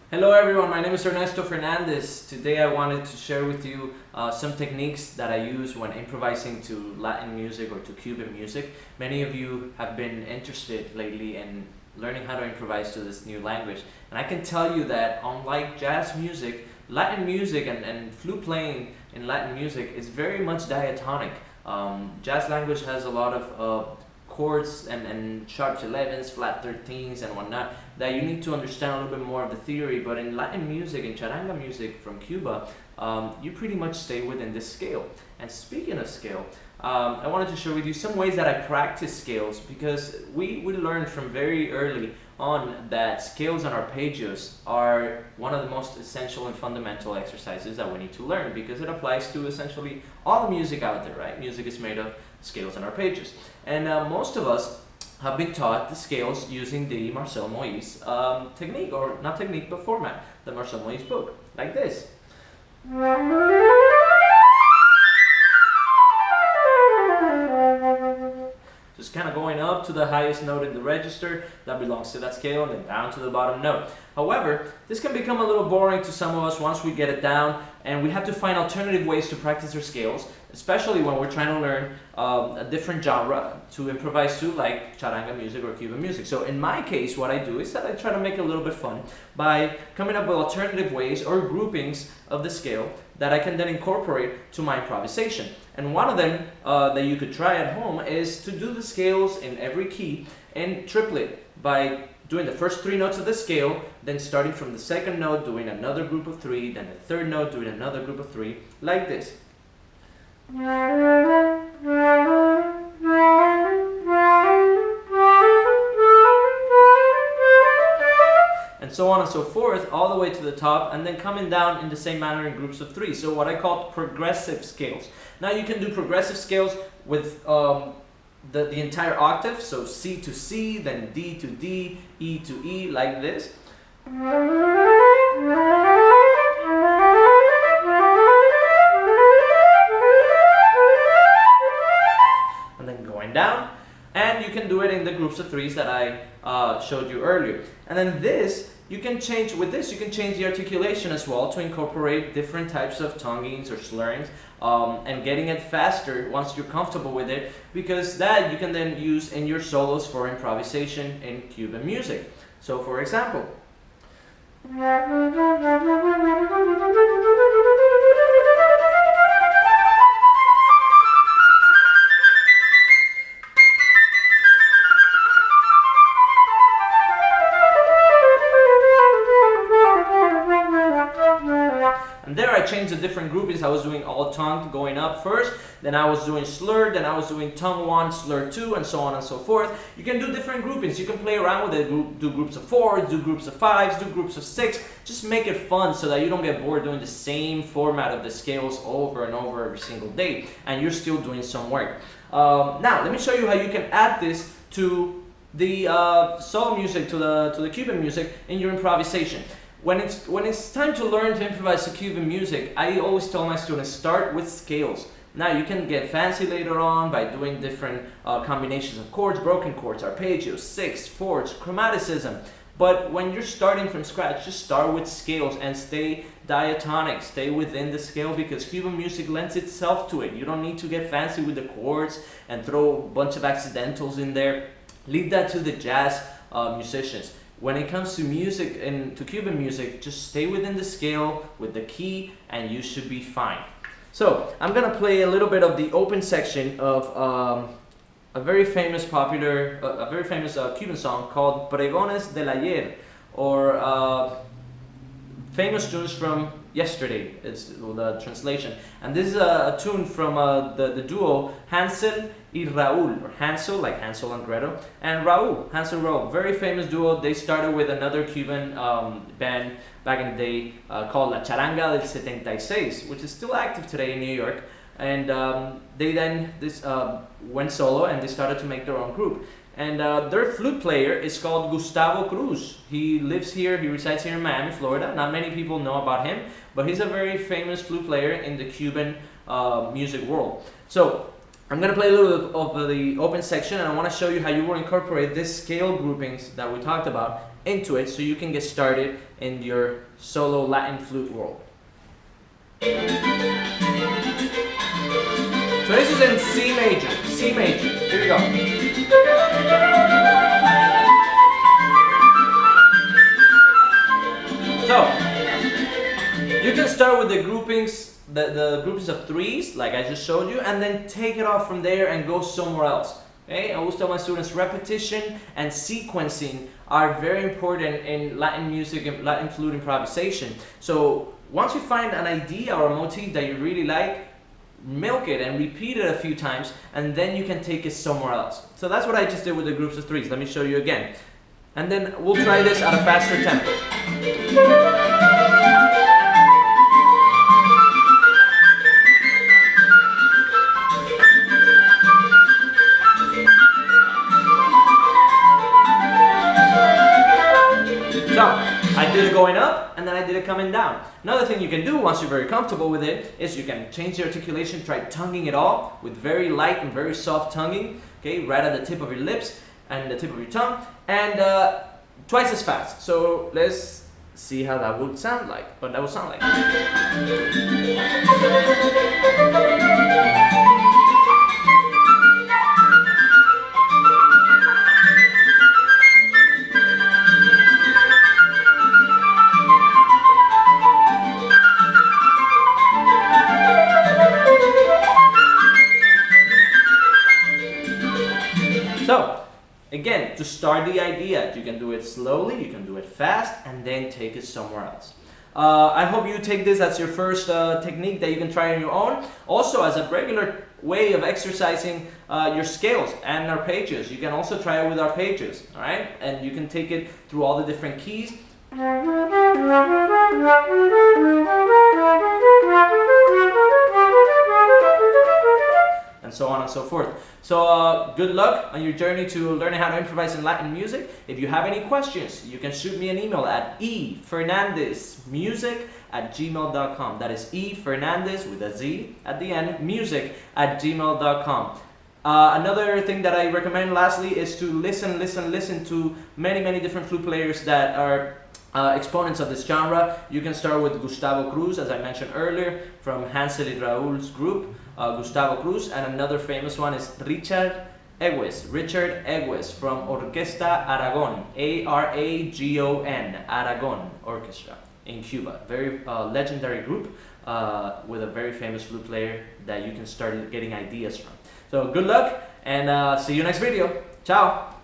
Hello everyone, my name is Ernesto Fernandez. Today I wanted to share with you some techniques that I use when improvising to Latin music or to Cuban music. Many of you have been interested lately in learning how to improvise to this new language. And I can tell you that unlike jazz music, Latin music and flute playing in Latin music is very much diatonic. Jazz language has a lot of chords and sharp 11s, flat 13s and whatnot that you need to understand a little bit more of the theory, but in Latin music, in Charanga music from Cuba, you pretty much stay within this scale. And speaking of scale, I wanted to share with you some ways that I practice scales, because we learned from very early on that scales and arpeggios are one of the most essential and fundamental exercises that we need to learn, because it applies to essentially all the music out there, right? Music is made of scales and arpeggios. And most of us have been taught the scales using the Marcel Moïse technique, or not technique, but format, the Marcel Moïse book, like this. Just kind of going up to the highest note in the register that belongs to that scale, and then down to the bottom note. However, this can become a little boring to some of us once we get it down, and we have to find alternative ways to practice our scales, especially when we're trying to learn a different genre to improvise to, like Charanga music or Cuban music. So in my case, what I do is that I try to make it a little bit fun by coming up with alternative ways or groupings of the scale that I can then incorporate to my improvisation. And one of them that you could try at home is to do the scales in every key in triplet, by doing the first 3 notes of the scale, then starting from the second note, doing another group of 3, then the third note, doing another group of 3, like this. And so on and so forth, all the way to the top, and then coming down in the same manner in groups of 3. So what I call progressive scales. Now you can do progressive scales with the entire octave, so C to C, then D to D, E to E, like this. And then going down. And you can do it in the groups of 3s that I showed you earlier. And then this, you can change, with this you can change the articulation as well to incorporate different types of tonguings or slurrings, and getting it faster once you're comfortable with it, because that you can then use in your solos for improvisation in Cuban music. So for example, and there I changed the different groupings. I was doing all tongue going up first, then I was doing slur, then I was doing tongue 1, slur 2, and so on and so forth. You can do different groupings. You can play around with it, do groups of 4, do groups of 5s, do groups of 6. Just make it fun so that you don't get bored doing the same format of the scales over and over every single day, and you're still doing some work. Now, let me show you how you can add this to the solo music, to the Cuban music in your improvisation. When it's time to learn to improvise to Cuban music, I always tell my students, start with scales. Now you can get fancy later on by doing different combinations of chords, broken chords, arpeggios, 6, 4s, chromaticism. But when you're starting from scratch, just start with scales and stay diatonic, stay within the scale, because Cuban music lends itself to it. You don't need to get fancy with the chords and throw a bunch of accidentals in there. Leave that to the jazz musicians. When it comes to music and to Cuban music, just stay within the scale with the key and you should be fine. So I'm gonna play a little bit of the open section of a very famous Cuban song called Pregones del Ayer, or famous tunes from yesterday. It's the translation. And this is a tune from the duo Hansel y Raúl, or Hansel, like Hansel and Gretel, and Raúl, Hansel and Raúl, very famous duo. They started with another Cuban band back in the day called La Charanga del 76, which is still active today in New York. And they then went solo and they started to make their own group. And their flute player is called Gustavo Cruz. He lives here, he resides here in Miami, Florida. Not many people know about him, but he's a very famous flute player in the Cuban music world. So I'm going to play a little bit of the open section, and I want to show you how you will incorporate this scale groupings that we talked about into it so you can get started in your solo Latin flute world. So this is in C major, C major. Here we go. So you can start with the groupings, the groupings of threes, like I just showed you, and then take it off from there and go somewhere else. Okay? I always tell my students repetition and sequencing are very important in Latin music and Latin flute improvisation. So once you find an idea or a motif that you really like, milk it and repeat it a few times, and then you can take it somewhere else. So that's what I just did with the groups of threes. Let me show you again. And then we'll try this at a faster tempo. So, I did it going up, and then I did it coming down. Another thing you can do once you're very comfortable with it is you can change the articulation, try tonguing it all with very light and very soft tonguing, okay, right at the tip of your lips and the tip of your tongue, and twice as fast. So let's see how that would sound like, what that would sound like. So, again, to start the idea, you can do it slowly, you can do it fast, and then take it somewhere else. I hope you take this as your first technique that you can try on your own. Also, as a regular way of exercising your scales and arpeggios. You can also try it with arpeggios, all right? And you can take it through all the different keys. And so on and so forth. So good luck on your journey to learning how to improvise in Latin music. If you have any questions, you can shoot me an email at efernandezmusic@gmail.com. That is efernandez with a Z at the end, music@gmail.com. Another thing that I recommend lastly is to listen to many different flute players that are exponents of this genre. You can start with Gustavo Cruz, as I mentioned earlier, from Hansel y Raúl's group, Gustavo Cruz, and another famous one is Richard Egues from Orquesta Aragon, A-R-A-G-O-N, Aragon Orchestra in Cuba. Very legendary group with a very famous flute player that you can start getting ideas from. So good luck, and see you next video. Ciao!